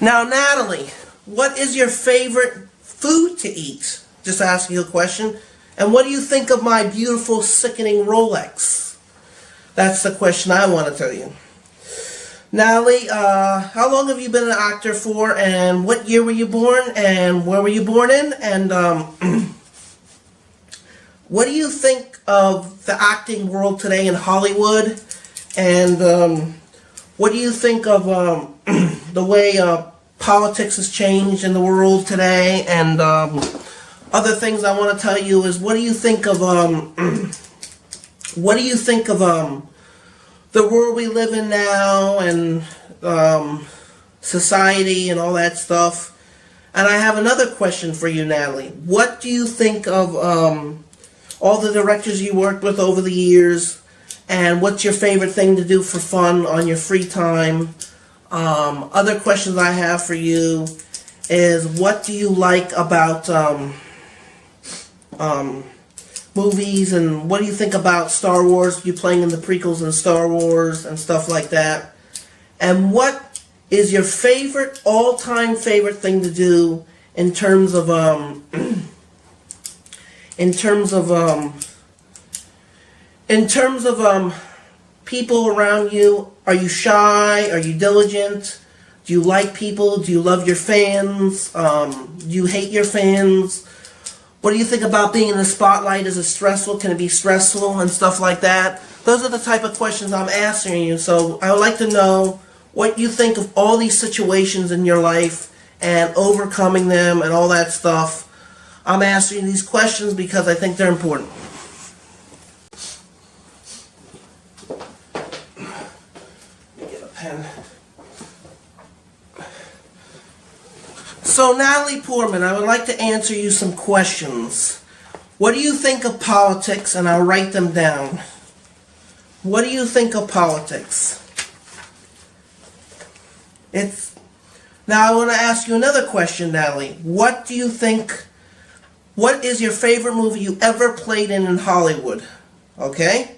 Now, Natalie, what is your favorite food to eat? Just asking you a question. And what do you think of my beautiful, sickening Rolex? That's the question I want to tell you. Natalie, how long have you been an actor for, and what year were you born, and where were you born in, and what do you think of the acting world today in Hollywood, and what do you think of the way politics has changed in the world today, and other things I want to tell you is what do you think of the world we live in now, and society and all that stuff. And I have another question for you, Natalie. What do you think of all the directors you worked with over the years, and what's your favorite thing to do for fun on your free time? Other questions I have for you is what do you like about movies, and what do you think about Star Wars, you playing in the prequels and Star Wars and stuff like that? And what is your favorite, all-time favorite thing to do in terms of people around you? Are you shy? Are you diligent? Do you like people? Do you love your fans? Do you hate your fans? What do you think about being in the spotlight? Is it stressful? Can it be stressful and stuff like that? Those are the type of questions I'm asking you. So I would like to know what you think of all these situations in your life and overcoming them and all that stuff. I'm asking these questions because I think they're important. Let me get a pen. So, Natalie Portman, I would like to answer you some questions. What do you think of politics? And I'll write them down. What do you think of politics? Now I want to ask you another question, Natalie. What do you think, what is your favorite movie you ever played in Hollywood? Okay?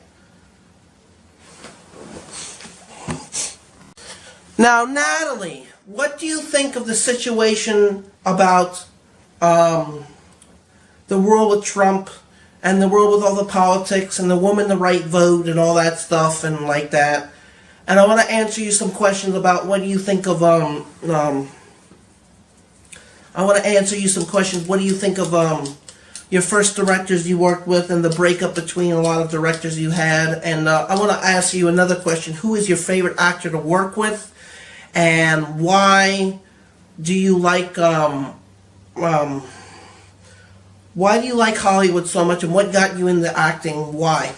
Now, Natalie, what do you think of the situation about the world with Trump and the world with all the politics and the woman the right vote and all that stuff and like that? And I want to answer you some questions about what do you think of I want to answer you some questions. What do you think of your first directors you worked with and the breakup between a lot of directors you had? And I want to ask you another question. Who is your favorite actor to work with? And why do you like Hollywood so much, and what got you into acting? Why?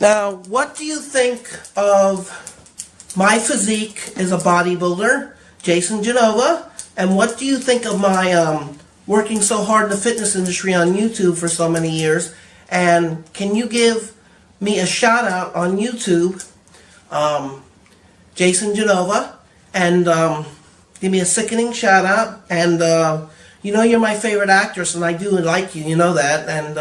Now, what do you think of my physique as a bodybuilder, Jason Genova? And what do you think of my working so hard in the fitness industry on YouTube for so many years? And can you give me a shout out on YouTube, Jason Genova, and give me a sickening shout out? And you know you're my favorite actress, and I do like you, you know that. And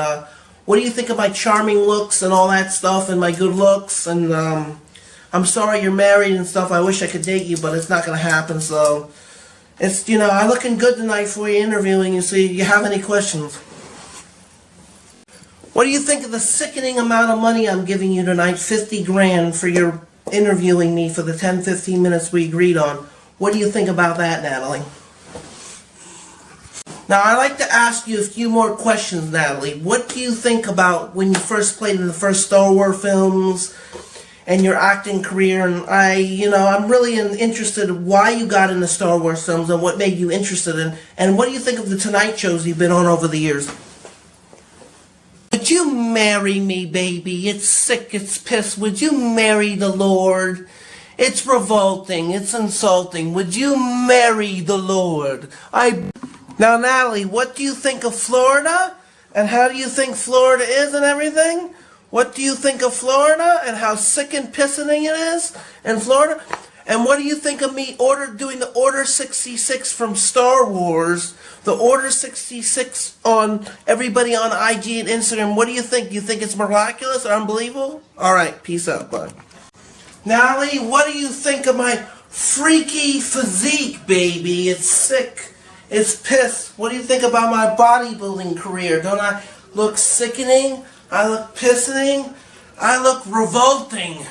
what do you think of my charming looks and all that stuff, and my good looks? And I'm sorry you're married and stuff. I wish I could date you, but it's not going to happen. So it's, you know, I'm looking good tonight for you interviewing you. So you have any questions? What do you think of the sickening amount of money I'm giving you tonight? 50 grand for your interviewing me for the 10-15 minutes we agreed on. What do you think about that, Natalie? Now, I'd like to ask you a few more questions, Natalie. What do you think about when you first played in the first Star Wars films and your acting career? And I'm really interested in why you got into Star Wars films and what made you interested in. And what do you think of the Tonight shows you've been on over the years? Would you marry me, baby? It's sick, it's piss. Would you marry the Lord? It's revolting, it's insulting. Would you marry the Lord? Now, Natalie, what do you think of Florida? And how do you think Florida is and everything? What do you think of Florida and how sick and pissing it is in Florida? And what do you think of me doing the Order 66 from Star Wars? The Order 66 on everybody on IG and Instagram. What do you think? Do you think it's miraculous or unbelievable? Alright, peace out. Bye. Natalie, what do you think of my freaky physique, baby. It's sick. It's piss. What do you think about my bodybuilding career? Don't I look sickening? I look pissing? I look revolting.